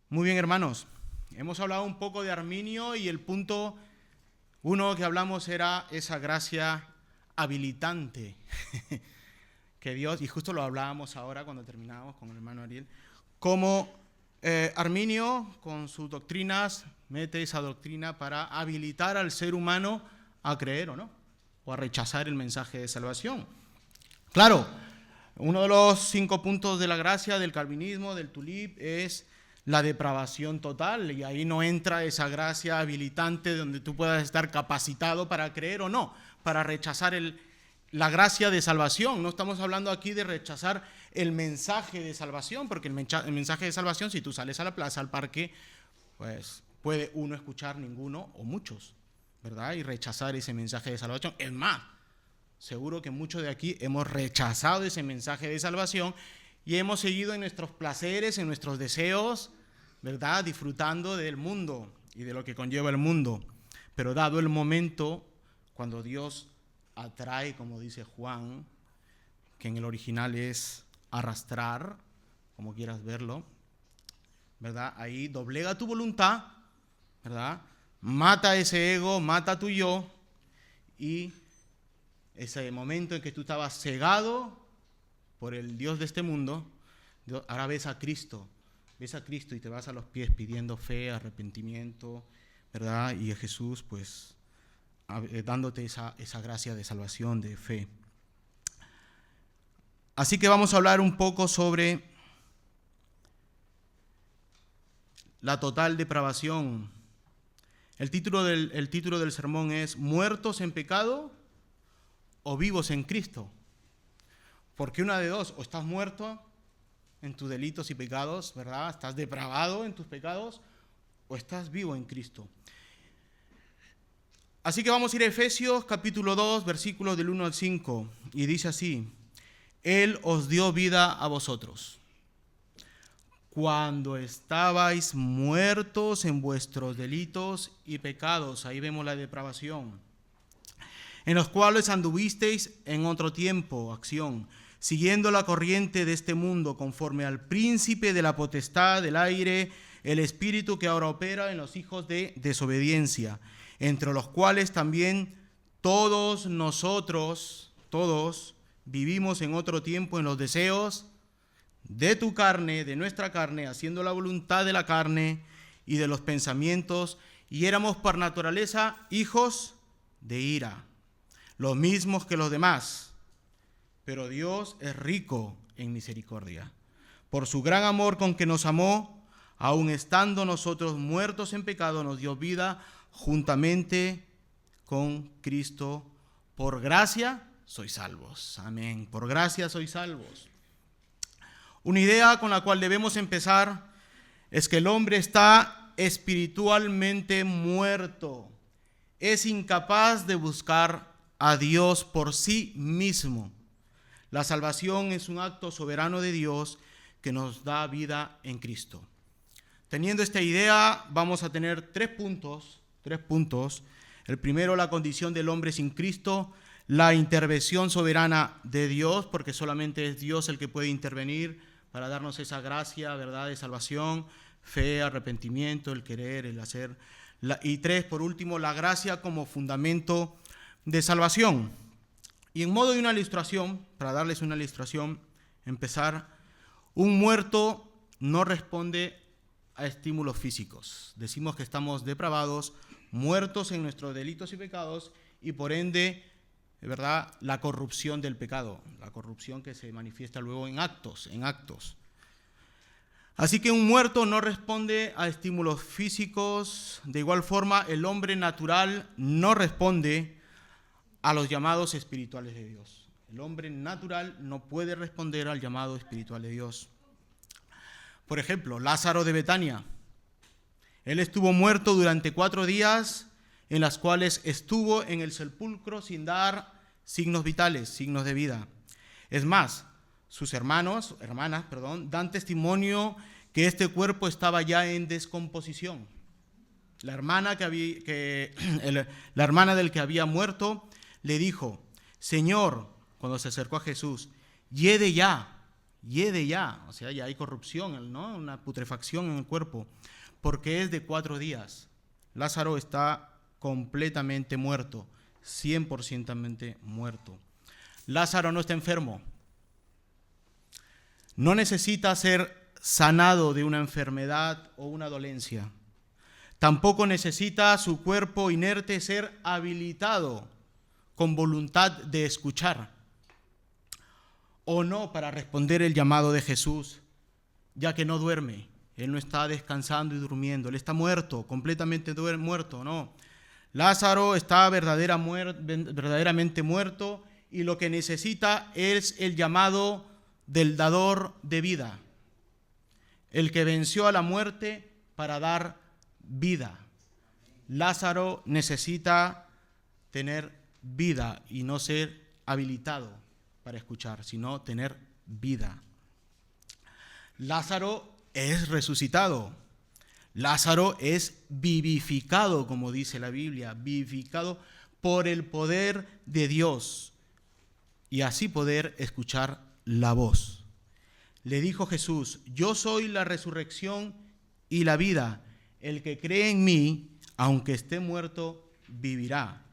Muy bien, hermanos. Hemos hablado un poco de Arminio y el punto uno que hablamos era esa gracia habilitante que Dios, y justo lo hablábamos ahora cuando terminábamos con el hermano Ariel, cómo Arminio con sus doctrinas mete esa doctrina para habilitar al ser humano a creer o no, o a rechazar el mensaje de salvación. Claro, uno de los 5 puntos de la gracia del calvinismo, del tulip, es la depravación total, y ahí no entra esa gracia habilitante donde tú puedas estar capacitado para creer o no, para rechazar la gracia de salvación. No estamos hablando aquí de rechazar el mensaje de salvación, porque el mensaje de salvación, si tú sales a la plaza, al parque, pues puede uno escuchar ninguno o muchos, ¿verdad? Y rechazar ese mensaje de salvación. Es más, seguro que muchos de aquí hemos rechazado ese mensaje de salvación y hemos seguido en nuestros placeres, en nuestros deseos, ¿verdad? Disfrutando del mundo y de lo que conlleva el mundo. Pero dado el momento, cuando Dios atrae, como dice Juan, que en el original es arrastrar, como quieras verlo, ¿verdad? Ahí doblega tu voluntad, ¿verdad? Mata ese ego, mata tu yo, y ese momento en que tú estabas cegado por el Dios de este mundo, ahora ves a Cristo y te vas a los pies pidiendo fe, arrepentimiento, ¿verdad? Y a Jesús, pues, dándote esa gracia de salvación, de fe. Así que vamos a hablar un poco sobre la total depravación. El título del sermón es ¿Muertos en pecado o vivos en Cristo? Porque una de dos, o estás muerto en tus delitos y pecados, ¿verdad? Estás depravado en tus pecados, o estás vivo en Cristo. Así que vamos a ir a Efesios capítulo 2, versículos del 1 al 5, y dice así: Él os dio vida a vosotros, cuando estabais muertos en vuestros delitos y pecados, ahí vemos la depravación, en los cuales anduvisteis en otro tiempo, acción, siguiendo la corriente de este mundo, conforme al príncipe de la potestad del aire, el espíritu que ahora opera en los hijos de desobediencia, entre los cuales también todos nosotros, vivimos en otro tiempo en los deseos de tu carne, de nuestra carne, haciendo la voluntad de la carne y de los pensamientos, y éramos por naturaleza hijos de ira, los mismos que los demás. Pero Dios es rico en misericordia. Por su gran amor con que nos amó, aun estando nosotros muertos en pecado, nos dio vida juntamente con Cristo. Por gracia sois salvos. Amén. Por gracia sois salvos. Una idea con la cual debemos empezar es que el hombre está espiritualmente muerto. Es incapaz de buscar a Dios por sí mismo. La salvación es un acto soberano de Dios que nos da vida en Cristo. Teniendo esta idea, vamos a tener tres puntos. El primero, la condición del hombre sin Cristo, la intervención soberana de Dios, porque solamente es Dios el que puede intervenir para darnos esa gracia, verdad, de salvación, fe, arrepentimiento, el querer, el hacer. Y 3, por último, la gracia como fundamento de salvación. Y en modo de una ilustración, para darles una ilustración, empezar, un muerto no responde a estímulos físicos. Decimos que estamos depravados, muertos en nuestros delitos y pecados, y por ende, ¿verdad?, la corrupción del pecado, la corrupción que se manifiesta luego en actos. Así que un muerto no responde a estímulos físicos. De igual forma, el hombre natural no responde a los llamados espirituales de Dios. El hombre natural no puede responder al llamado espiritual de Dios. Por ejemplo, Lázaro de Betania. Él estuvo muerto durante 4 días, en las cuales estuvo en el sepulcro sin dar signos vitales, signos de vida. Es más, sus hermanas, dan testimonio que este cuerpo estaba ya en descomposición. La hermana del que había muerto le dijo: Señor, cuando se acercó a Jesús, hiede ya, hiede ya, o sea, ya hay corrupción, ¿no? Una putrefacción en el cuerpo, porque es de 4 días. Lázaro está completamente muerto, 100% muerto. Lázaro no está enfermo, no necesita ser sanado de una enfermedad o una dolencia. Tampoco necesita su cuerpo inerte ser habilitado con voluntad de escuchar o no para responder el llamado de Jesús, ya que no duerme. Él no está descansando y durmiendo, él está muerto, completamente muerto, no. Lázaro está verdaderamente muerto y lo que necesita es el llamado del dador de vida, el que venció a la muerte para dar vida. Lázaro necesita tener vida y no ser habilitado para escuchar, sino tener vida. Lázaro es resucitado. Lázaro es vivificado, como dice la Biblia, vivificado por el poder de Dios y así poder escuchar la voz. Le dijo Jesús: yo soy la resurrección y la vida. El que cree en mí, aunque esté muerto, vivirá.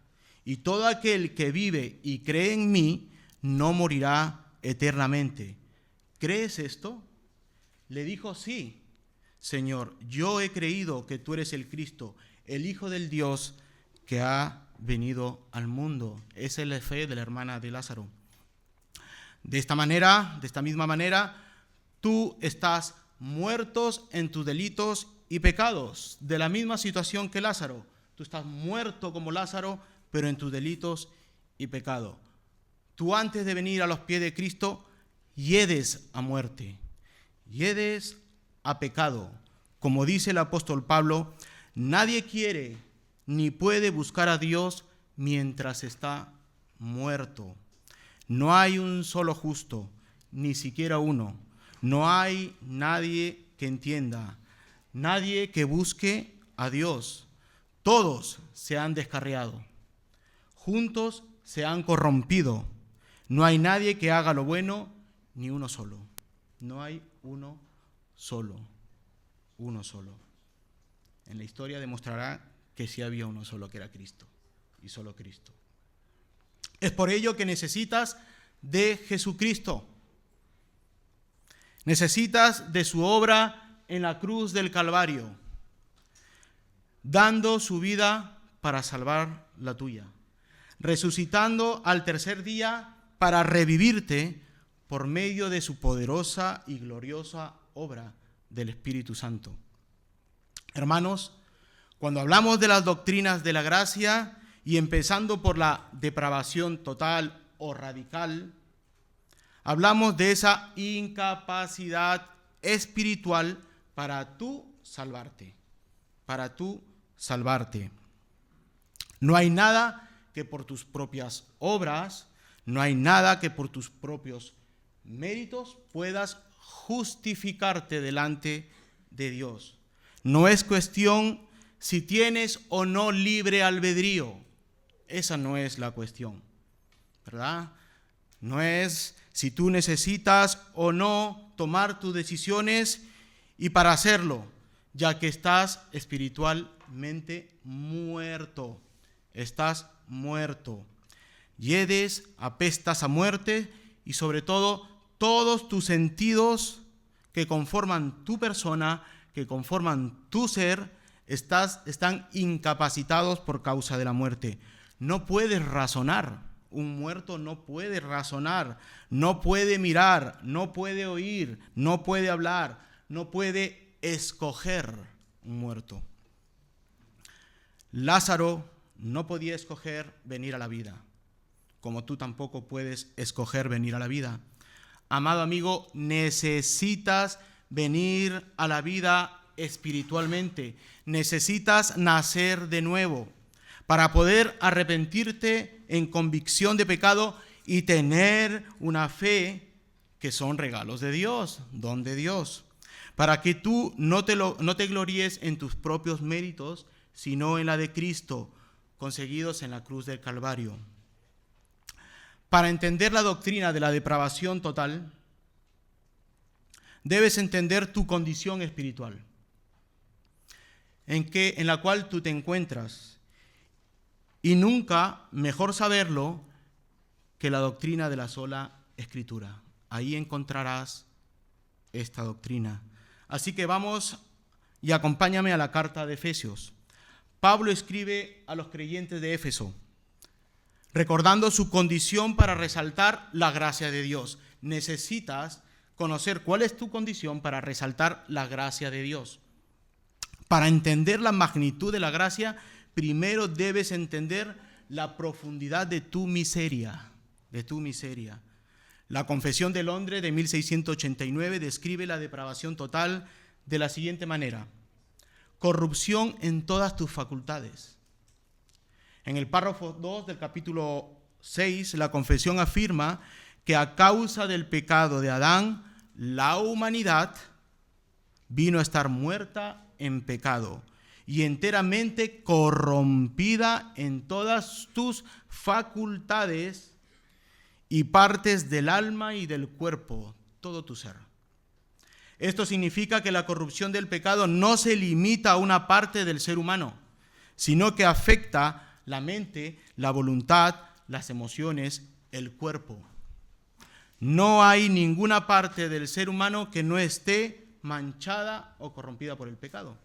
Y todo aquel que vive y cree en mí, no morirá eternamente. ¿Crees esto? Le dijo: sí, Señor, yo he creído que tú eres el Cristo, el Hijo del Dios que ha venido al mundo. Esa es la fe de la hermana de Lázaro. De esta misma manera, tú estás muertos en tus delitos y pecados, de la misma situación que Lázaro. Tú estás muerto como Lázaro, pero en tus delitos y pecado. Tú antes de venir a los pies de Cristo, hiedes a muerte, hiedes a pecado. Como dice el apóstol Pablo, nadie quiere ni puede buscar a Dios mientras está muerto. No hay un solo justo, ni siquiera uno. No hay nadie que entienda, nadie que busque a Dios. Todos se han descarriado, juntos se han corrompido. No hay nadie que haga lo bueno, ni uno solo. No hay uno solo. En la historia demostrará que sí había uno solo, que era Cristo, y solo Cristo. Es por ello que necesitas de Jesucristo. Necesitas de su obra en la cruz del Calvario, dando su vida para salvar la tuya, resucitando al tercer día para revivirte por medio de su poderosa y gloriosa obra del Espíritu Santo. Hermanos, cuando hablamos de las doctrinas de la gracia, y empezando por la depravación total o radical, hablamos de esa incapacidad espiritual para tú salvarte, No hay nada que por tus propias obras, no hay nada que por tus propios méritos puedas justificarte delante de Dios. No es cuestión si tienes o no libre albedrío. Esa no es la cuestión, ¿verdad? No es si tú necesitas o no tomar tus decisiones y para hacerlo, ya que estás espiritualmente muerto. Estás muerto. Hiedes, apestas a muerte y sobre todo todos tus sentidos que conforman tu persona, que conforman tu ser, están incapacitados por causa de la muerte. No puedes razonar. Un muerto no puede razonar, no puede mirar, no puede oír, no puede hablar, no puede escoger. Un muerto. Lázaro no podía escoger venir a la vida, como tú tampoco puedes escoger venir a la vida. Amado amigo, necesitas venir a la vida espiritualmente. Necesitas nacer de nuevo para poder arrepentirte en convicción de pecado y tener una fe que son regalos de Dios, don de Dios, para que tú no te gloríes en tus propios méritos, sino en la de Cristo, conseguidos en la cruz del Calvario. Para entender la doctrina de la depravación total, debes entender tu condición espiritual, en la cual tú te encuentras. Y nunca mejor saberlo que la doctrina de la sola Escritura. Ahí encontrarás esta doctrina. Así que vamos y acompáñame a la carta de Efesios. Pablo escribe a los creyentes de Éfeso, recordando su condición para resaltar la gracia de Dios. Necesitas conocer cuál es tu condición para resaltar la gracia de Dios. Para entender la magnitud de la gracia, primero debes entender la profundidad de tu miseria. La Confesión de Londres de 1689 describe la depravación total de la siguiente manera: corrupción en todas tus facultades. En el párrafo 2 del capítulo 6, la Confesión afirma que a causa del pecado de Adán, la humanidad vino a estar muerta en pecado y enteramente corrompida en todas tus facultades y partes del alma y del cuerpo, todo tu ser. Esto significa que la corrupción del pecado no se limita a una parte del ser humano, sino que afecta la mente, la voluntad, las emociones, el cuerpo. No hay ninguna parte del ser humano que no esté manchada o corrompida por el pecado.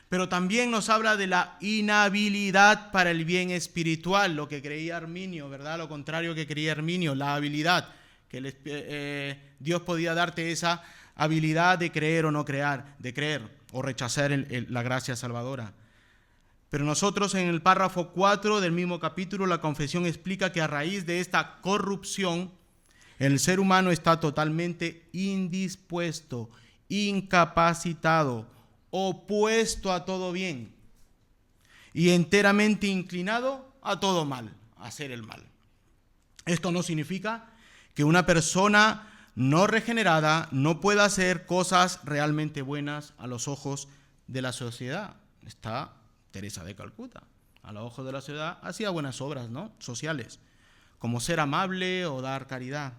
Pero también nos habla de la inhabilidad para el bien espiritual, lo que creía Arminio, ¿verdad? Lo contrario que creía Arminio, la habilidad, que Dios podía darte esa habilidad de creer o no creer, de creer o rechazar la gracia salvadora. Pero nosotros en el párrafo 4 del mismo capítulo, la Confesión explica que a raíz de esta corrupción, el ser humano está totalmente indispuesto, incapacitado, opuesto a todo bien y enteramente inclinado a todo mal, a hacer el mal. Esto no significa que una persona no regenerada no pueda hacer cosas realmente buenas a los ojos de la sociedad. Está Teresa de Calcuta, a los ojos de la sociedad hacía buenas obras, ¿no?, sociales, como ser amable o dar caridad,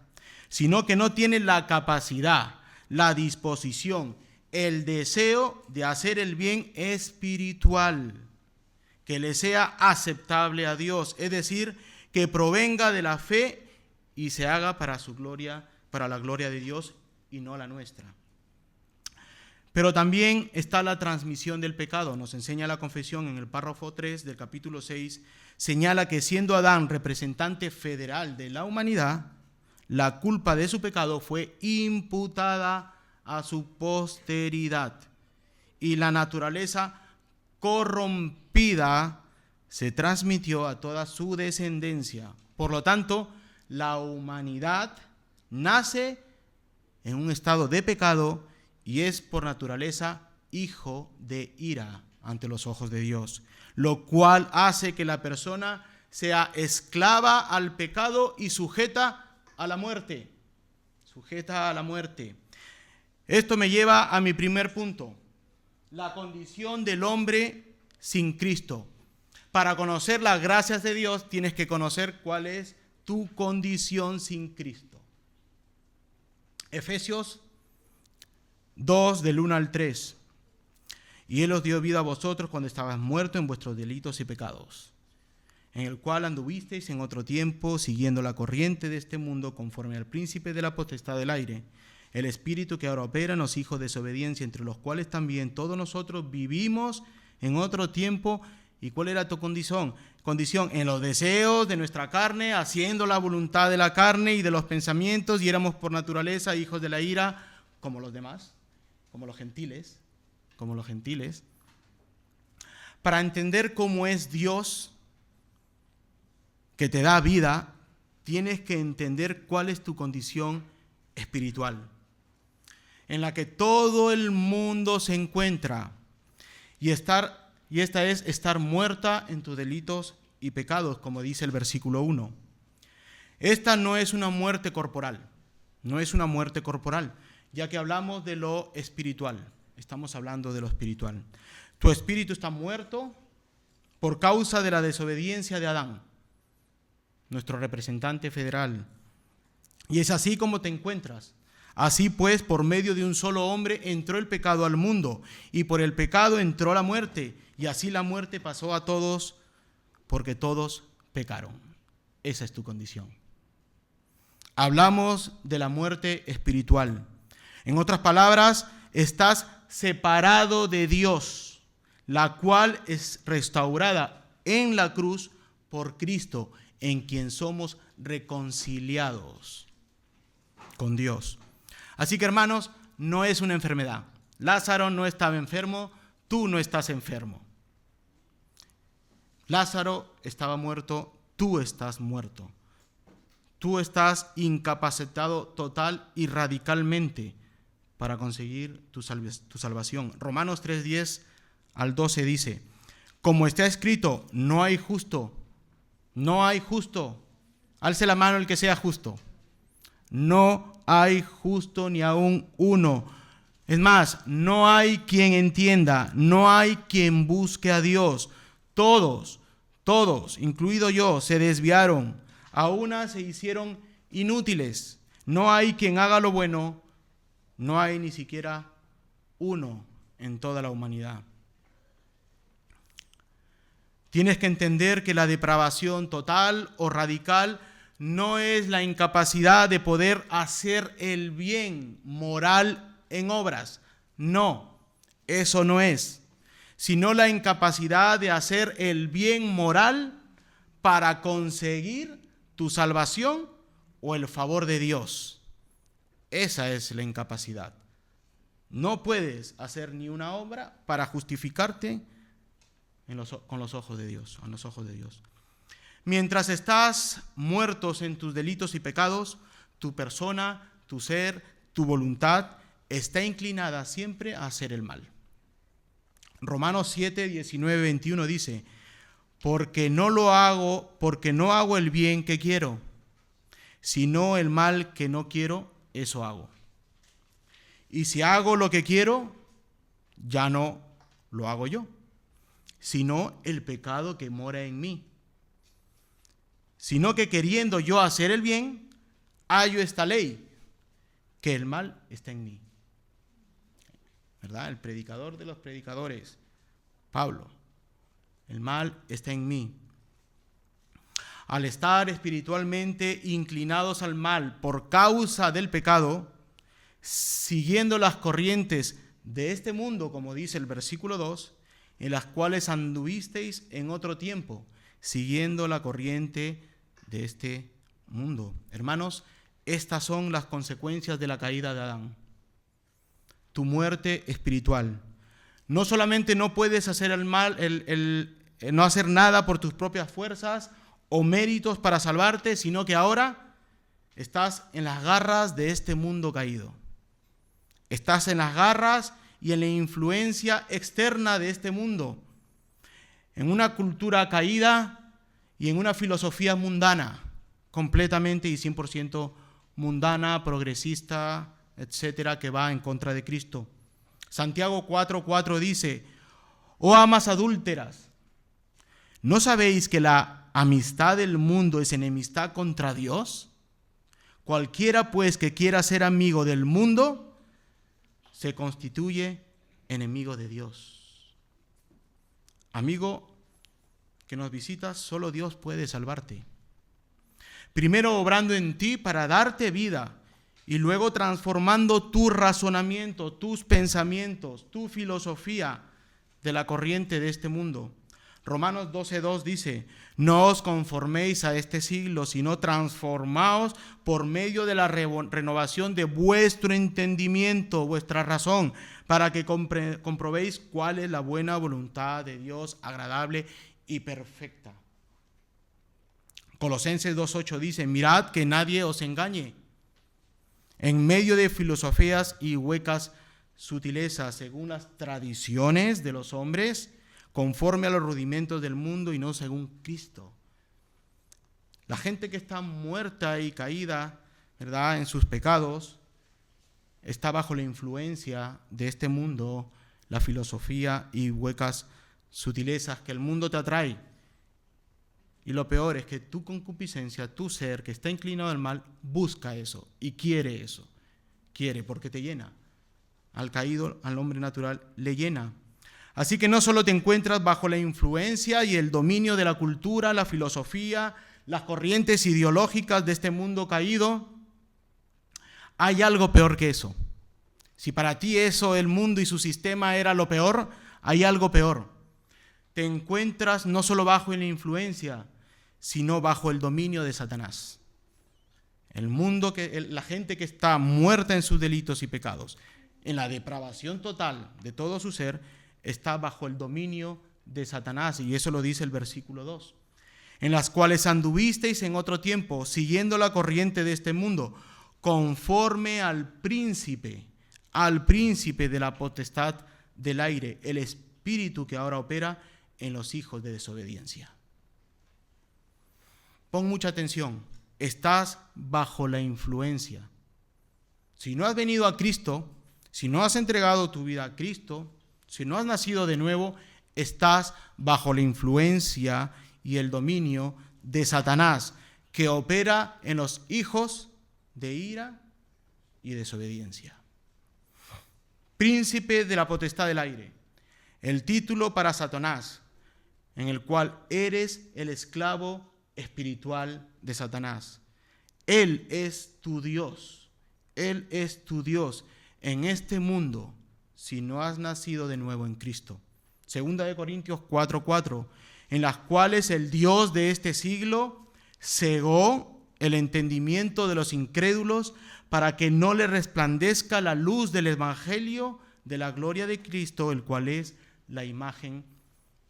sino que no tiene la capacidad, la disposición, el deseo de hacer el bien espiritual, que le sea aceptable a Dios, es decir, que provenga de la fe y se haga para su gloria, para la gloria de Dios y no la nuestra. Pero también está la transmisión del pecado. Nos enseña la Confesión en el párrafo 3 del capítulo 6, señala que siendo Adán representante federal de la humanidad, la culpa de su pecado fue imputada a su posteridad y la naturaleza corrompida se transmitió a toda su descendencia. Por lo tanto, la humanidad nace en un estado de pecado y es por naturaleza hijo de ira ante los ojos de Dios, lo cual hace que la persona sea esclava al pecado y sujeta a la muerte. Esto me lleva a mi primer punto, la condición del hombre sin Cristo. Para conocer las gracias de Dios tienes que conocer cuál es tu condición sin Cristo. Efesios 2 del 1 al 3. Y Él os dio vida a vosotros cuando estabais muertos en vuestros delitos y pecados, en el cual anduvisteis en otro tiempo, siguiendo la corriente de este mundo, conforme al príncipe de la potestad del aire, el espíritu que ahora opera en los hijos de desobediencia, entre los cuales también todos nosotros vivimos en otro tiempo. ¿Y cuál era tu condición? En los deseos de nuestra carne, haciendo la voluntad de la carne y de los pensamientos, y éramos por naturaleza hijos de la ira, como los demás, como los gentiles. Para entender cómo es Dios que te da vida, tienes que entender cuál es tu condición espiritual, en la que todo el mundo se encuentra, y esta es estar muerta en tus delitos y pecados, como dice el versículo 1. Esta no es una muerte corporal, ya que hablamos de lo espiritual, estamos hablando de lo espiritual. Tu espíritu está muerto por causa de la desobediencia de Adán, nuestro representante federal. Y es así como te encuentras. Así pues, por medio de un solo hombre entró el pecado al mundo, y por el pecado entró la muerte, y así la muerte pasó a todos, porque todos pecaron. Esa es tu condición. Hablamos de la muerte espiritual. En otras palabras, estás separado de Dios, la cual es restaurada en la cruz por Cristo, en quien somos reconciliados con Dios. Así que, hermanos, no es una enfermedad. Lázaro no estaba enfermo, tú no estás enfermo. Lázaro estaba muerto, tú estás muerto. Tú estás incapacitado total y radicalmente para conseguir tu salvación. Romanos 3:10 al 12 dice, como está escrito, no hay justo. Alce la mano el que sea justo. No hay justo ni aún uno. Es más, no hay quien entienda, no hay quien busque a Dios. Todos, incluido yo, se desviaron. A una se hicieron inútiles. No hay quien haga lo bueno. No hay ni siquiera uno en toda la humanidad. Tienes que entender que la depravación total o radical no es la incapacidad de poder hacer el bien moral en obras. No, eso no es. Sino la incapacidad de hacer el bien moral para conseguir tu salvación o el favor de Dios. Esa es la incapacidad. No puedes hacer ni una obra para justificarte con los ojos de Dios, a los ojos de Dios. Mientras estás muertos en tus delitos y pecados, tu persona, tu ser, tu voluntad está inclinada siempre a hacer el mal. Romanos 7, 19, 21 dice, porque no hago el bien que quiero, sino el mal que no quiero, eso hago. Y si hago lo que quiero, ya no lo hago yo, sino el pecado que mora en mí. Sino que queriendo yo hacer el bien, hallo esta ley, que el mal está en mí. ¿Verdad? El predicador de los predicadores, Pablo. El mal está en mí. Al estar espiritualmente inclinados al mal por causa del pecado, siguiendo las corrientes de este mundo, como dice el versículo 2, en las cuales anduvisteis en otro tiempo, siguiendo la corriente de este mundo. Hermanos, estas son las consecuencias de la caída de Adán. Tu muerte espiritual. No solamente no puedes hacer el mal, no hacer nada por tus propias fuerzas o méritos para salvarte, sino que ahora estás en las garras de este mundo caído. Estás en las garras y en la influencia externa de este mundo, en una cultura caída y en una filosofía mundana, completamente y 100% mundana, progresista, etcétera, que va en contra de Cristo. Santiago 4:4 dice, oh amas adúlteras, ¿no sabéis que la amistad del mundo es enemistad contra Dios? Cualquiera pues que quiera ser amigo del mundo, se constituye enemigo de Dios. Amigo que nos visitas, solo Dios puede salvarte. Primero obrando en ti para darte vida y luego transformando tu razonamiento, tus pensamientos, tu filosofía de la corriente de este mundo. Romanos 12:2 dice, no os conforméis a este siglo, sino transformaos por medio de la renovación de vuestro entendimiento, vuestra razón, para que comprobéis cuál es la buena voluntad de Dios, agradable y perfecta. Colosenses 2:8 dice, mirad que nadie os engañe en medio de filosofías y huecas sutilezas, según las tradiciones de los hombres, conforme a los rudimentos del mundo y no según Cristo. La gente que está muerta y caída, ¿verdad?, en sus pecados, está bajo la influencia de este mundo, la filosofía y huecas sutilezas que el mundo te atrae. Y lo peor es que tu concupiscencia, tu ser que está inclinado al mal, busca eso y quiere eso. quiere, porque te llena. Al caído, al hombre natural, le llena. Así que no solo te encuentras bajo la influencia y el dominio de la cultura, la filosofía, las corrientes ideológicas de este mundo caído. Hay algo peor que eso. Si para ti eso, el mundo y su sistema era lo peor, hay algo peor. Te encuentras no solo bajo la influencia, sino bajo el dominio de Satanás. El mundo, la gente que está muerta en sus delitos y pecados, en la depravación total de todo su ser, está bajo el dominio de Satanás. Y eso lo dice el versículo 2. En las cuales anduvisteis en otro tiempo, siguiendo la corriente de este mundo, conforme al príncipe de la potestad del aire, el espíritu que ahora opera en los hijos de desobediencia. Pon mucha atención, estás bajo la influencia. Si no has venido a Cristo, si no has entregado tu vida a Cristo, si no has nacido de nuevo, estás bajo la influencia y el dominio de Satanás, que opera en los hijos de ira y desobediencia. Príncipe de la potestad del aire, el título para Satanás, en el cual eres el esclavo espiritual de Satanás. Él es tu Dios. Él es tu Dios en este mundo si no has nacido de nuevo en Cristo. 2 Corintios 4:4, en las cuales el Dios de este siglo cegó el entendimiento de los incrédulos para que no le resplandezca la luz del evangelio de la gloria de Cristo, el cual es la imagen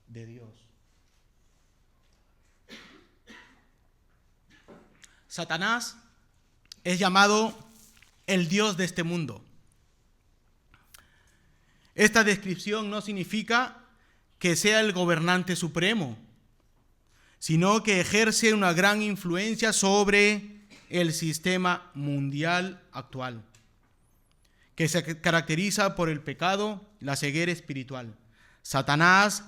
de Dios. Satanás es llamado el Dios de este mundo. Esta descripción no significa que sea el gobernante supremo, sino que ejerce una gran influencia sobre el sistema mundial actual, que se caracteriza por el pecado, la ceguera espiritual. Satanás,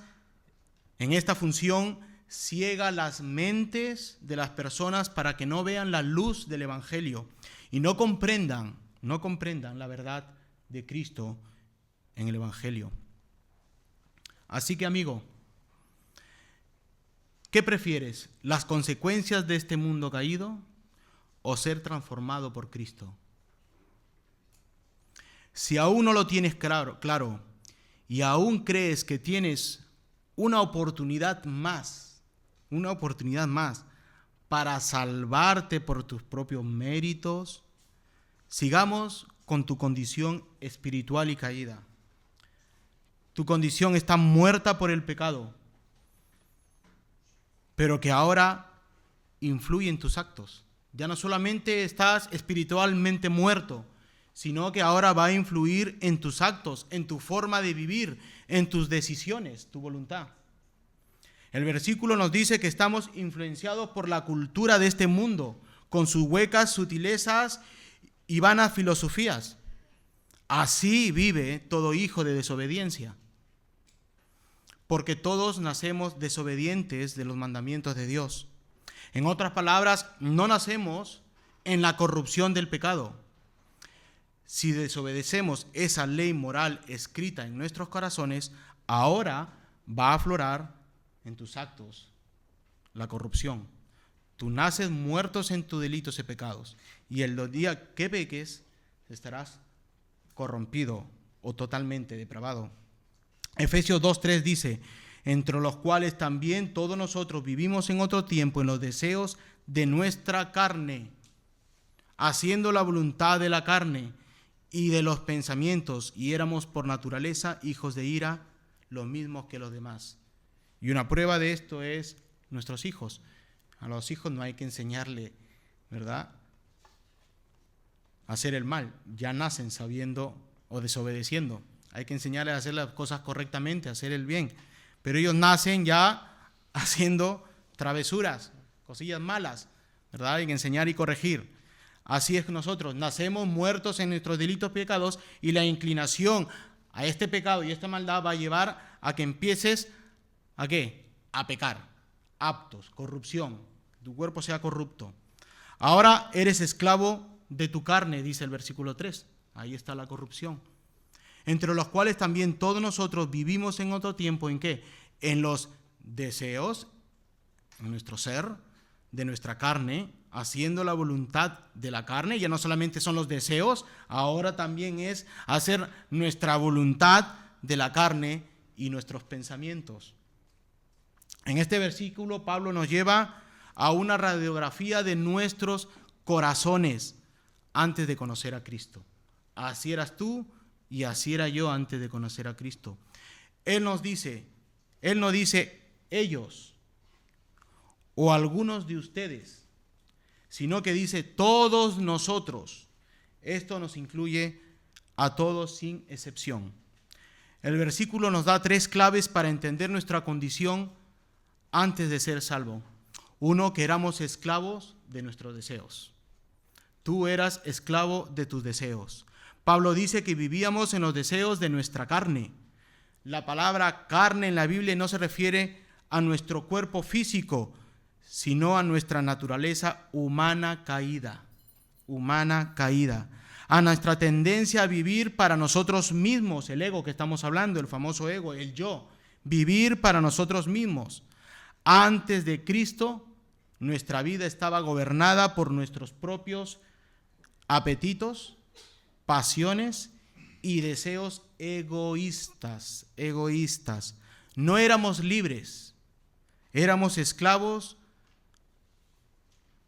en esta función, ciega las mentes de las personas para que no vean la luz del evangelio y no comprendan la verdad de Cristo en el evangelio. Así que, amigo, ¿qué prefieres? ¿Las consecuencias de este mundo caído o ser transformado por Cristo? Si aún no lo tienes claro y aún crees que tienes una oportunidad más para salvarte por tus propios méritos, sigamos con tu condición espiritual y caída. Tu condición está muerta por el pecado, pero que ahora influye en tus actos. Ya no solamente estás espiritualmente muerto, sino que ahora va a influir en tus actos, en tu forma de vivir, en tus decisiones, tu voluntad. El versículo nos dice que estamos influenciados por la cultura de este mundo, con sus huecas sutilezas y vanas filosofías. Así vive todo hijo de desobediencia, porque todos nacemos desobedientes de los mandamientos de Dios. En otras palabras, no nacemos en la corrupción del pecado. Si desobedecemos esa ley moral escrita en nuestros corazones, ahora va a aflorar en tus actos la corrupción. Tú naces muertos en tus delitos y pecados, y el día que peques estarás corrompido o totalmente depravado. Efesios 2:3 dice: entre los cuales también todos nosotros vivimos en otro tiempo en los deseos de nuestra carne, haciendo la voluntad de la carne y de los pensamientos, y éramos por naturaleza hijos de ira, los mismos que los demás. Y una prueba de esto es nuestros hijos. A los hijos no hay que enseñarle, ¿verdad?, a hacer el mal. Ya nacen sabiendo o desobedeciendo. Hay que enseñarles a hacer las cosas correctamente, a hacer el bien. Pero ellos nacen ya haciendo travesuras, cosillas malas, ¿verdad? Hay que enseñar y corregir. Así es que nosotros nacemos muertos en nuestros delitos y pecados, y la inclinación a este pecado y esta maldad va a llevar a que empieces ¿a qué? A pecar, aptos, corrupción, tu cuerpo sea corrupto. Ahora eres esclavo de tu carne, dice el versículo 3. Ahí está la corrupción. Entre los cuales también todos nosotros vivimos en otro tiempo, ¿en qué? En los deseos, en nuestro ser, de nuestra carne, haciendo la voluntad de la carne. Ya no solamente son los deseos, ahora también es hacer nuestra voluntad de la carne y nuestros pensamientos. En este versículo Pablo nos lleva a una radiografía de nuestros corazones antes de conocer a Cristo. Así eras tú y así era yo antes de conocer a Cristo. Él no dice ellos o algunos de ustedes, sino que dice todos nosotros. Esto nos incluye a todos sin excepción. El versículo nos da 3 claves para entender nuestra condición antes de ser salvo. 1, que éramos esclavos de nuestros deseos. Tú eras esclavo de tus deseos. Pablo dice que vivíamos en los deseos de nuestra carne. La palabra carne en la Biblia no se refiere a nuestro cuerpo físico, sino a nuestra naturaleza humana caída, a nuestra tendencia a vivir para nosotros mismos, el ego que estamos hablando, el famoso ego, el yo, vivir para nosotros mismos. Antes de Cristo, nuestra vida estaba gobernada por nuestros propios apetitos, pasiones y deseos egoístas. No éramos libres, éramos esclavos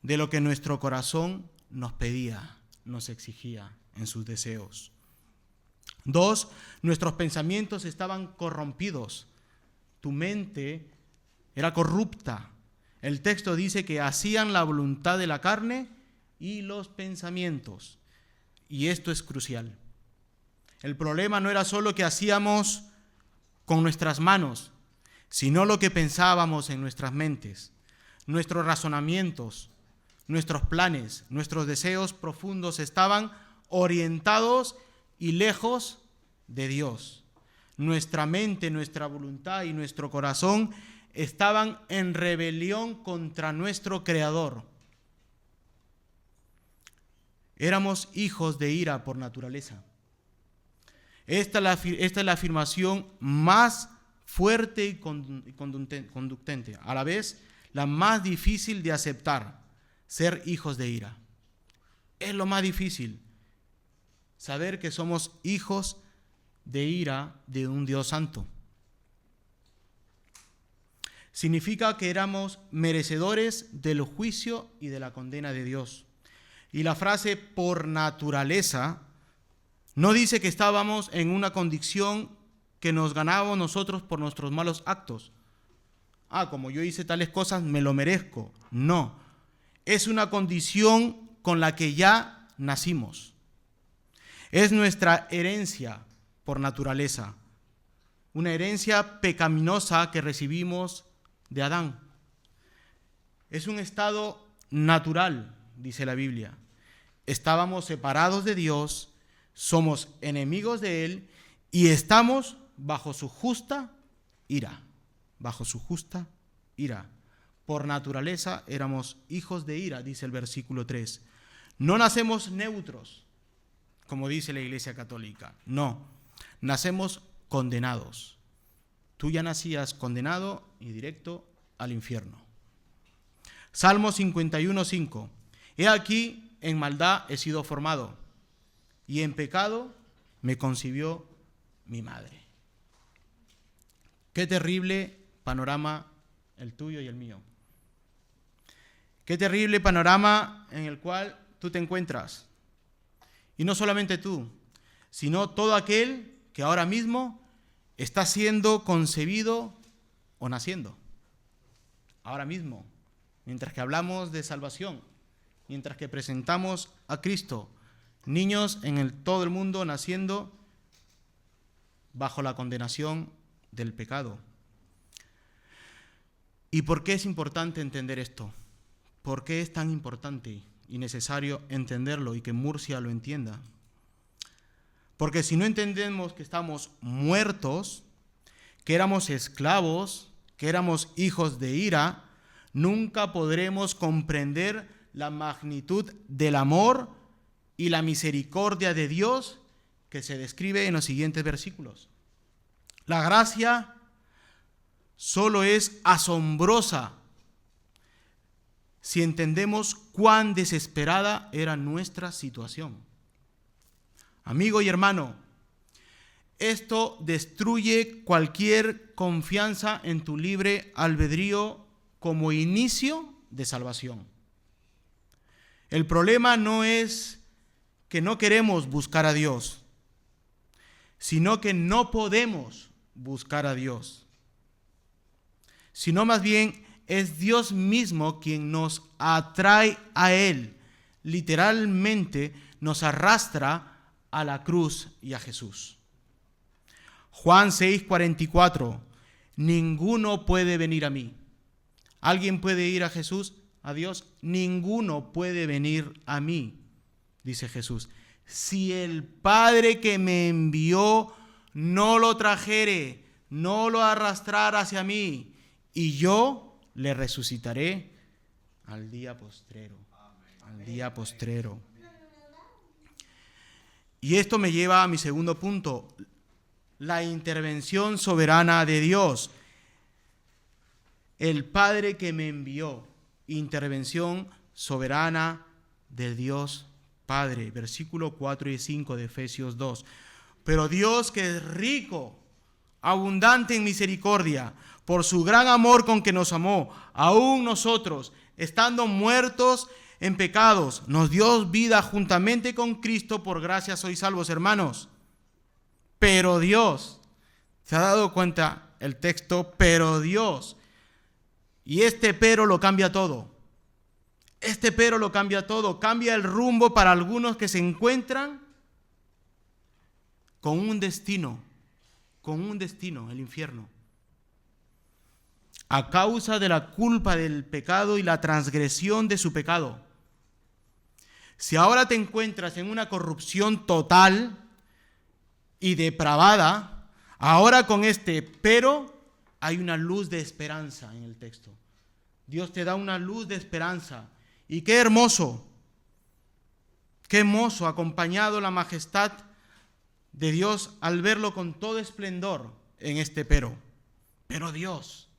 de lo que nuestro corazón nos pedía, nos exigía en sus deseos. 2, nuestros pensamientos estaban corrompidos. Tu mente era corrupta. El texto dice que hacían la voluntad de la carne y los pensamientos. Y esto es crucial. El problema no era solo que hacíamos con nuestras manos, sino lo que pensábamos en nuestras mentes, nuestros razonamientos, nuestros planes, nuestros deseos profundos estaban orientados y lejos de Dios. Nuestra mente, nuestra voluntad y nuestro corazón estaban en rebelión contra nuestro Creador. Éramos hijos de ira por naturaleza. Esta es la afirmación más fuerte y conductente, a la vez la más difícil de aceptar, ser hijos de ira. Es lo más difícil, saber que somos hijos de ira de un Dios santo. Significa que éramos merecedores del juicio y de la condena de Dios. Y la frase por naturaleza no dice que estábamos en una condición que nos ganábamos nosotros por nuestros malos actos. Como yo hice tales cosas, me lo merezco. No, es una condición con la que ya nacimos. Es nuestra herencia por naturaleza, una herencia pecaminosa que recibimos de Adán. Es un estado natural, dice la Biblia. Estábamos separados de Dios, somos enemigos de Él y estamos bajo su justa ira. Por naturaleza éramos hijos de ira, dice el versículo 3. No nacemos neutros, como dice la Iglesia Católica. No, nacemos condenados. Tú ya nacías condenado y directo al infierno. Salmo 51:5. He aquí, en maldad he sido formado, y en pecado me concibió mi madre. Qué terrible panorama el tuyo y el mío. Qué terrible panorama en el cual tú te encuentras. Y no solamente tú, sino todo aquel que ahora mismo está siendo concebido o naciendo. Ahora mismo, mientras que hablamos de salvación, mientras que presentamos a Cristo, niños en todo el mundo naciendo bajo la condenación del pecado. ¿Y por qué es importante entender esto? ¿Por qué es tan importante y necesario entenderlo y que Murcia lo entienda? Porque si no entendemos que estamos muertos, que éramos esclavos, que éramos hijos de ira, nunca podremos comprender la magnitud del amor y la misericordia de Dios que se describe en los siguientes versículos. La gracia solo es asombrosa si entendemos cuán desesperada era nuestra situación. Amigo y hermano, esto destruye cualquier confianza en tu libre albedrío como inicio de salvación. El problema no es que no queremos buscar a Dios, sino que no podemos buscar a Dios, sino más bien es Dios mismo quien nos atrae a Él, literalmente nos arrastra a la cruz y a Jesús. Juan 6:44, ninguno puede venir a mí. ¿Alguien puede ir a Jesús, a Dios? Ninguno puede venir a mí, dice Jesús, si el Padre que me envió no lo trajere, no lo arrastrara hacia mí, y yo le resucitaré al día postrero. Al día postrero. Y esto me lleva a mi segundo punto, la intervención soberana de Dios. El Padre que me envió, intervención soberana del Dios Padre. Versículo 4 y 5 de Efesios 2. Pero Dios, que es rico, abundante en misericordia, por su gran amor con que nos amó, aún nosotros, estando muertos en pecados, nos dio vida juntamente con Cristo, por gracia sois salvos, hermanos. Pero Dios, ¿se ha dado cuenta el texto? Pero Dios. Y este pero lo cambia todo. Este pero lo cambia todo. Cambia el rumbo para algunos que se encuentran con un destino, el infierno. A causa de la culpa del pecado y la transgresión de su pecado. Si ahora te encuentras en una corrupción total y depravada, ahora con este pero hay una luz de esperanza en el texto. Dios te da una luz de esperanza. Y qué hermoso acompañado la majestad de Dios al verlo con todo esplendor en este pero. Pero Dios.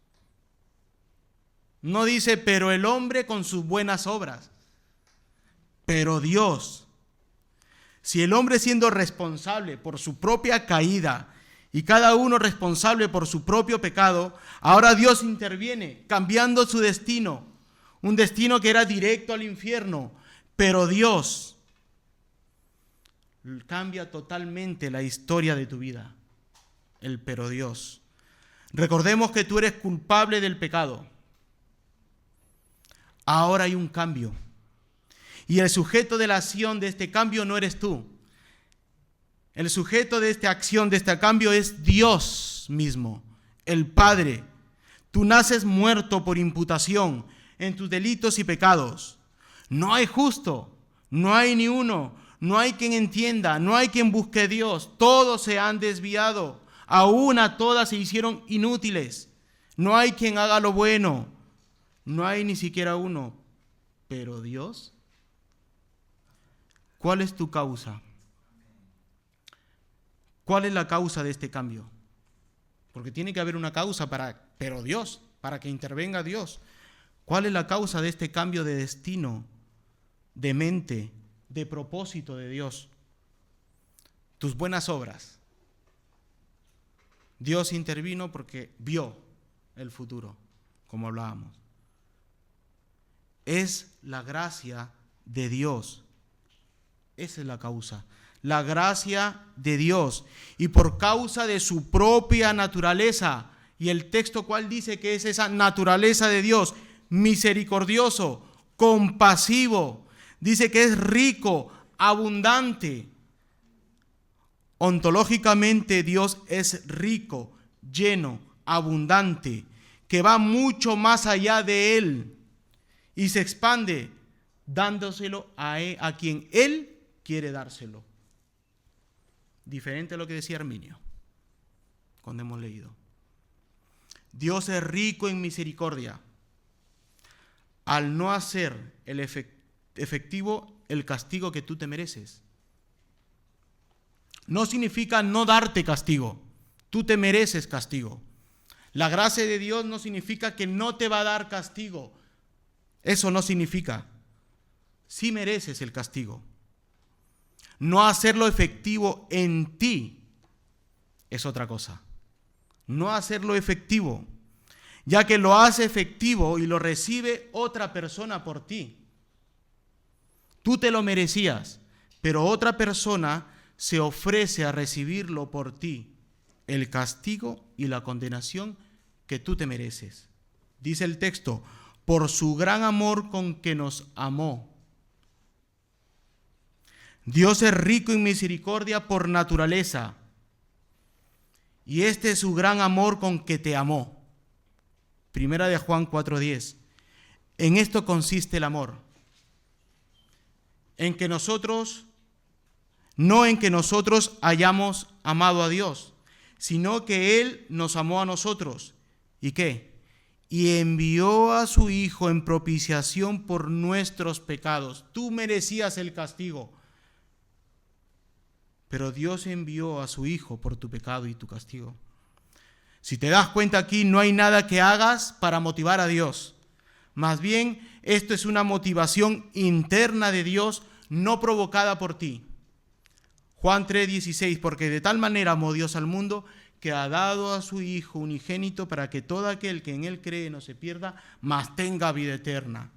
No dice, pero el hombre con sus buenas obras. Pero Dios. Si el hombre siendo responsable por su propia caída y cada uno responsable por su propio pecado, ahora Dios interviene cambiando su destino. Un destino que era directo al infierno. Pero Dios cambia totalmente la historia de tu vida. El pero Dios. Recordemos que tú eres culpable del pecado. Ahora hay un cambio. Y el sujeto de la acción de este cambio no eres tú. El sujeto de esta acción, de este cambio, es Dios mismo, el Padre. Tú naces muerto por imputación en tus delitos y pecados. No hay justo, no hay ni uno, no hay quien entienda, no hay quien busque a Dios. Todos se han desviado, aún a todas se hicieron inútiles. No hay quien haga lo bueno, no hay ni siquiera uno. Pero Dios, ¿cuál es tu causa? ¿Cuál es la causa de este cambio? Porque tiene que haber una causa pero Dios, para que intervenga Dios. ¿Cuál es la causa de este cambio de destino, de mente, de propósito de Dios? Tus buenas obras. Dios intervino porque vio el futuro, como hablábamos. Es la gracia de Dios. Esa es la causa. La gracia de Dios. Y por causa de su propia naturaleza. Y el texto cual dice que es esa naturaleza de Dios. Misericordioso, compasivo. Dice que es rico, abundante. Ontológicamente Dios es rico, lleno, abundante, que va mucho más allá de Él y se expande dándoselo a quien Él quiere dárselo. Diferente a lo que decía Arminio cuando hemos leído. Dios es rico en misericordia al no hacer el efectivo el castigo que tú te mereces. No significa no darte castigo. Tú te mereces castigo. La gracia de Dios no significa que no te va a dar castigo. Eso no significa. Sí mereces el castigo. No hacerlo efectivo en ti es otra cosa. No hacerlo efectivo, ya que lo hace efectivo y lo recibe otra persona por ti. Tú te lo merecías, pero otra persona se ofrece a recibirlo por ti, el castigo y la condenación que tú te mereces. Dice el texto, por su gran amor con que nos amó. Dios es rico en misericordia por naturaleza, y este es su gran amor con que te amó. Primera de Juan 4:10. En esto consiste el amor, no en que nosotros hayamos amado a Dios, sino que Él nos amó a nosotros. ¿Y qué? Y envió a su Hijo en propiciación por nuestros pecados. Tú merecías el castigo, pero Dios envió a su Hijo por tu pecado y tu castigo. Si te das cuenta aquí, no hay nada que hagas para motivar a Dios. Más bien, esto es una motivación interna de Dios, no provocada por ti. Juan 3:16, porque de tal manera amó Dios al mundo que ha dado a su Hijo unigénito para que todo aquel que en Él cree no se pierda, mas tenga vida eterna.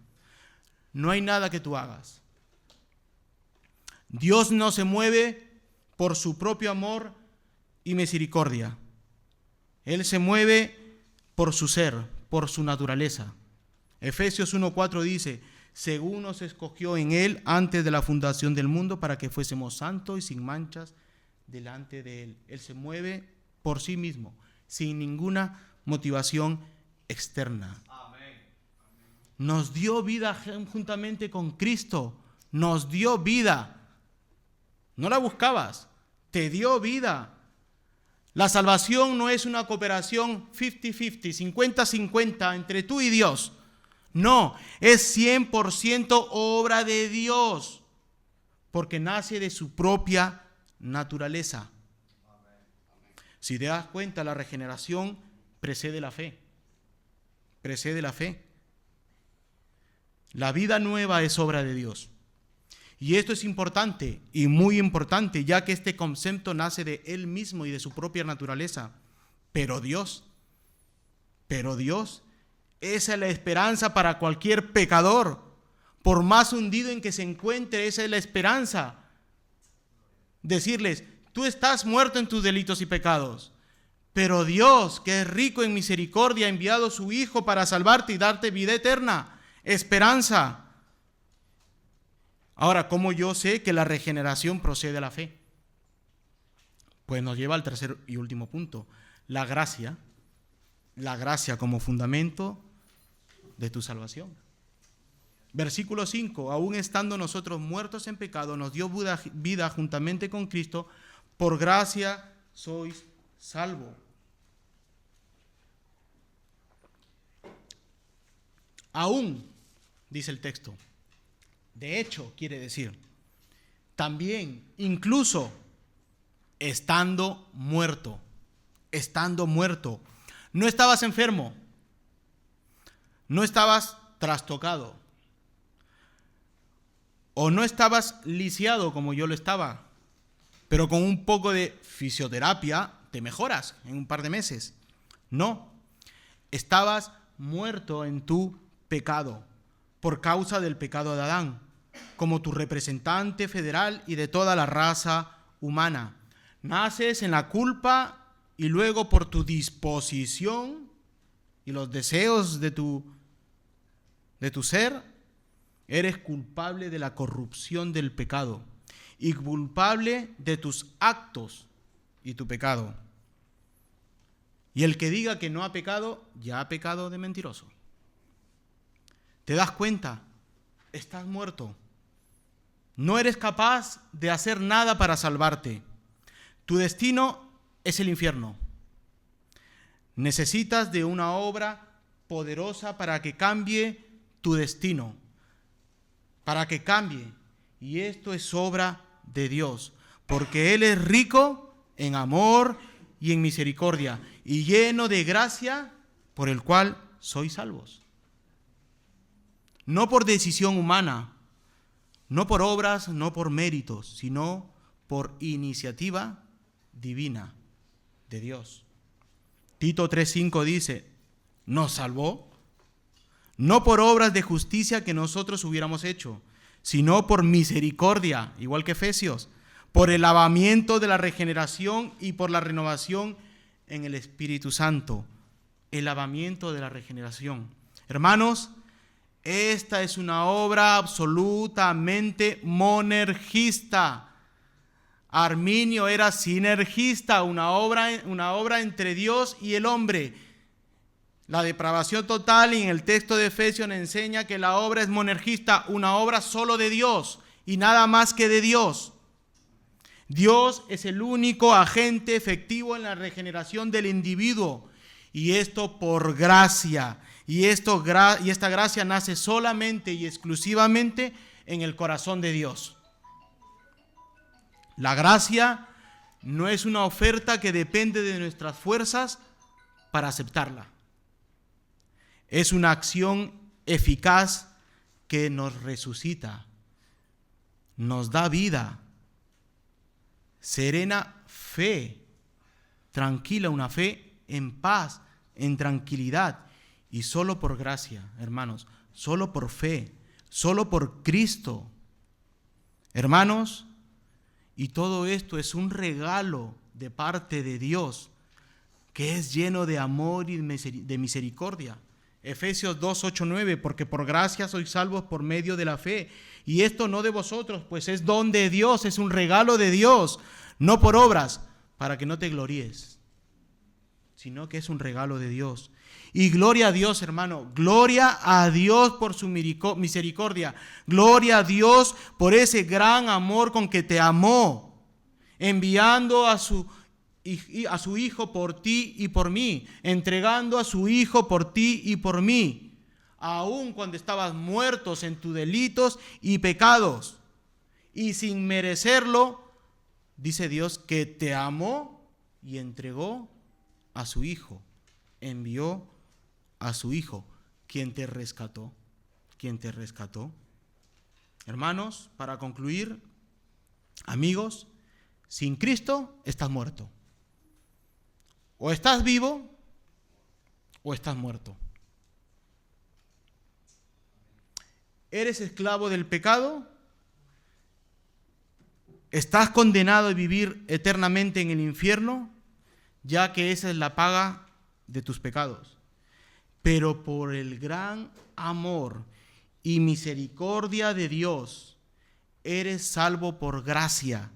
No hay nada que tú hagas. Dios no se mueve por su propio amor y misericordia. Él se mueve por su ser, por su naturaleza. Efesios 1:4 dice, según nos escogió en Él antes de la fundación del mundo para que fuésemos santos y sin manchas delante de Él. Él se mueve por sí mismo, sin ninguna motivación externa. Amén. Nos dio vida juntamente con Cristo. Nos dio vida. No la buscabas, te dio vida. La salvación no es una cooperación 50-50, 50-50 entre tú y Dios. No, es 100% obra de Dios, porque nace de su propia naturaleza. Si te das cuenta, la regeneración precede la fe. Precede la fe. La vida nueva es obra de Dios. Y esto es importante y muy importante, ya que este concepto nace de Él mismo y de su propia naturaleza. Pero Dios, esa es la esperanza para cualquier pecador. Por más hundido en que se encuentre, esa es la esperanza. Decirles, tú estás muerto en tus delitos y pecados, pero Dios, que es rico en misericordia, ha enviado a su Hijo para salvarte y darte vida eterna, esperanza. Ahora, ¿cómo yo sé que la regeneración procede de la fe? Pues nos lleva al tercer y último punto, la gracia como fundamento de tu salvación. Versículo 5, aún estando nosotros muertos en pecado, nos dio vida juntamente con Cristo, por gracia sois salvos. Aún, dice el texto, de hecho quiere decir, también, incluso, estando muerto. No estabas enfermo, no estabas trastocado, o no estabas lisiado como yo lo estaba, pero con un poco de fisioterapia te mejoras en un par de meses. No, estabas muerto en tu pecado, por causa del pecado de Adán, como tu representante federal y de toda la raza humana. Naces en la culpa y luego por tu disposición y los deseos de tu ser, eres culpable de la corrupción del pecado y culpable de tus actos y tu pecado. Y el que diga que no ha pecado, ya ha pecado de mentiroso. ¿Te das cuenta? Estás muerto. No eres capaz de hacer nada para salvarte. Tu destino es el infierno. Necesitas de una obra poderosa para que cambie tu destino, para que cambie. y esto es obra de Dios, porque Él es rico en amor y en misericordia, y lleno de gracia, por el cual sois salvos. No por decisión humana, no por obras, no por méritos, sino por iniciativa divina de Dios. Tito 3:5 dice, nos salvó, no por obras de justicia que nosotros hubiéramos hecho, sino por misericordia, igual que Efesios, por el lavamiento de la regeneración y por la renovación en el Espíritu Santo. El lavamiento de la regeneración. Hermanos, esta es una obra absolutamente monergista. Arminio era sinergista, una obra entre Dios y el hombre. La depravación total, y en el texto de Efesios nos enseña que la obra es monergista, una obra solo de Dios y nada más que de Dios. Dios es el único agente efectivo en la regeneración del individuo, y esto por gracia. Y esta gracia nace solamente y exclusivamente en el corazón de Dios. La gracia no es una oferta que depende de nuestras fuerzas para aceptarla. Es una acción eficaz que nos resucita, nos da vida, serena fe, tranquila, una fe en paz, en tranquilidad, y solo por gracia, hermanos, solo por fe, solo por Cristo. Hermanos, y todo esto es un regalo de parte de Dios, que es lleno de amor y de misericordia. Efesios 2, 8, 9, porque por gracia sois salvos por medio de la fe, y esto no de vosotros, pues es don de Dios, es un regalo de Dios, no por obras, para que no te gloríes, sino que es un regalo de Dios. Y gloria a Dios, hermano, gloria a Dios por su misericordia, gloria a Dios por ese gran amor con que te amó, enviando a su Hijo por ti y por mí, entregando a su Hijo por ti y por mí, aun cuando estabas muertos en tus delitos y pecados, y sin merecerlo, dice Dios que te amó y entregó a su Hijo, envió a su Hijo, quien te rescató. Hermanos, para concluir, amigos, sin Cristo estás muerto. O estás vivo o estás muerto. ¿Eres esclavo del pecado? ¿Estás condenado a vivir eternamente en el infierno? Ya que esa es la paga de tus pecados. Pero por el gran amor y misericordia de Dios, eres salvo por gracia.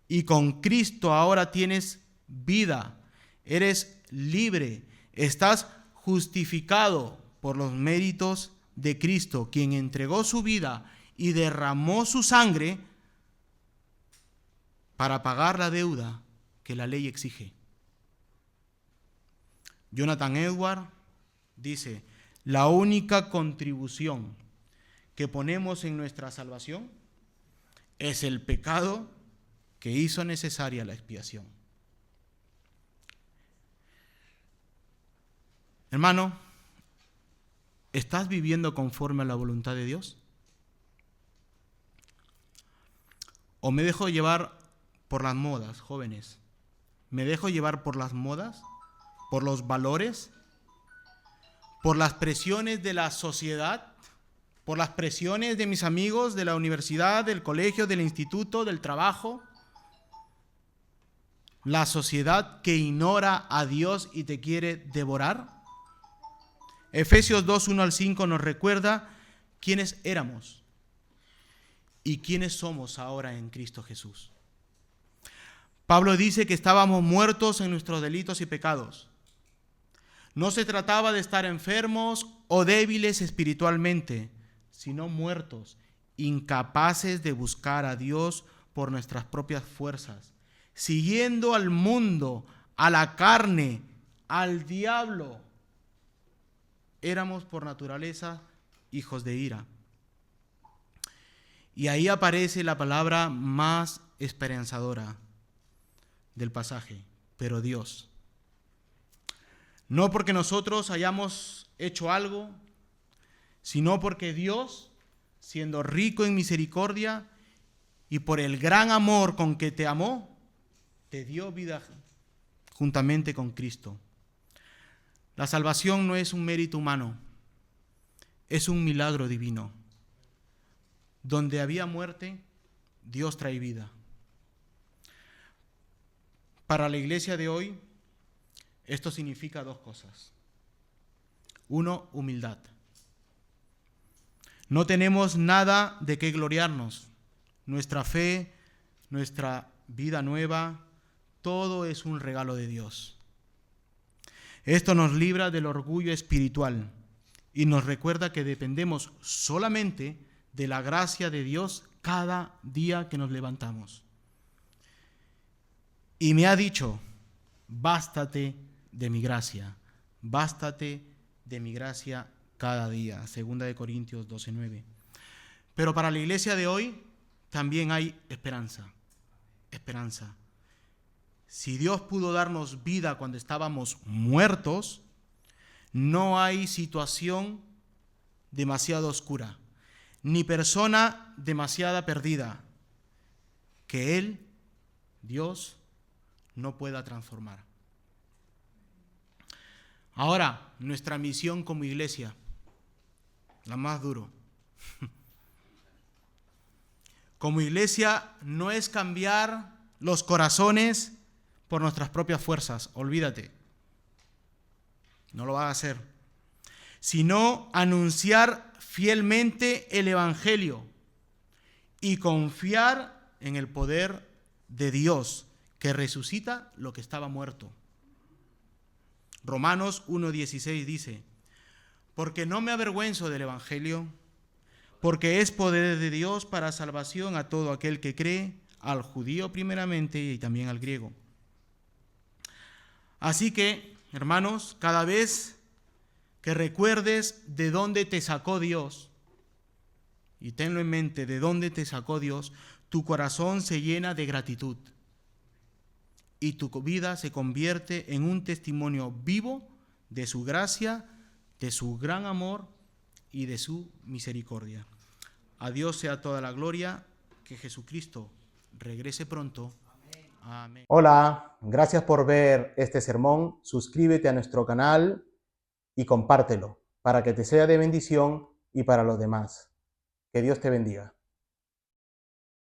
Y con Cristo ahora tienes vida. Eres libre, estás justificado por los méritos de Cristo, quien entregó su vida y derramó su sangre para pagar la deuda que la ley exige. Jonathan Edwards dice, la única contribución que ponemos en nuestra salvación es el pecado que hizo necesaria la expiación. Hermano, ¿estás viviendo conforme a la voluntad de Dios? ¿O me dejo llevar por las modas, jóvenes? ¿Me dejo llevar por las modas? ¿Por los valores? ¿Por las presiones de la sociedad? ¿Por las presiones de mis amigos de la universidad, del colegio, del instituto, del trabajo? ¿La sociedad que ignora a Dios y te quiere devorar? Efesios 2, 1 al 5 nos recuerda quiénes éramos y quiénes somos ahora en Cristo Jesús. Pablo dice que estábamos muertos en nuestros delitos y pecados. No se trataba de estar enfermos o débiles espiritualmente, sino muertos, incapaces de buscar a Dios por nuestras propias fuerzas, siguiendo al mundo, a la carne, al diablo. Éramos por naturaleza hijos de ira. Y ahí aparece la palabra más esperanzadora del pasaje, pero Dios. No porque nosotros hayamos hecho algo, sino porque Dios, siendo rico en misericordia y por el gran amor con que te amó, te dio vida juntamente con Cristo. La salvación no es un mérito humano, es un milagro divino. Donde había muerte, Dios trae vida. Para la iglesia de hoy, esto significa dos cosas. Uno, humildad. No tenemos nada de qué gloriarnos. Nuestra fe, nuestra vida nueva, todo es un regalo de Dios. Esto nos libra del orgullo espiritual y nos recuerda que dependemos solamente de la gracia de Dios cada día que nos levantamos. Y me ha dicho, bástate de mi gracia, bástate de mi gracia cada día. 2 Corintios 12:9. Pero para la iglesia de hoy también hay esperanza. Esperanza. Si Dios pudo darnos vida cuando estábamos muertos, no hay situación demasiado oscura, ni persona demasiado perdida, que Él, Dios, no pueda transformar. Ahora, nuestra misión como iglesia, la más duro. Como iglesia no es cambiar los corazones por nuestras propias fuerzas, olvídate. No lo vas a hacer. Sino anunciar fielmente el Evangelio y confiar en el poder de Dios que resucita lo que estaba muerto. Romanos 1:16 dice, porque no me avergüenzo del Evangelio, porque es poder de Dios para salvación a todo aquel que cree, al judío primeramente y también al griego. Así que, hermanos, cada vez que recuerdes de dónde te sacó Dios, y tenlo en mente, de dónde te sacó Dios, tu corazón se llena de gratitud y tu vida se convierte en un testimonio vivo de su gracia, de su gran amor y de su misericordia. A Dios sea toda la gloria, que Jesucristo regrese pronto. Amén. Hola, gracias por ver este sermón. Suscríbete a nuestro canal y compártelo para que te sea de bendición y para los demás. Que Dios te bendiga.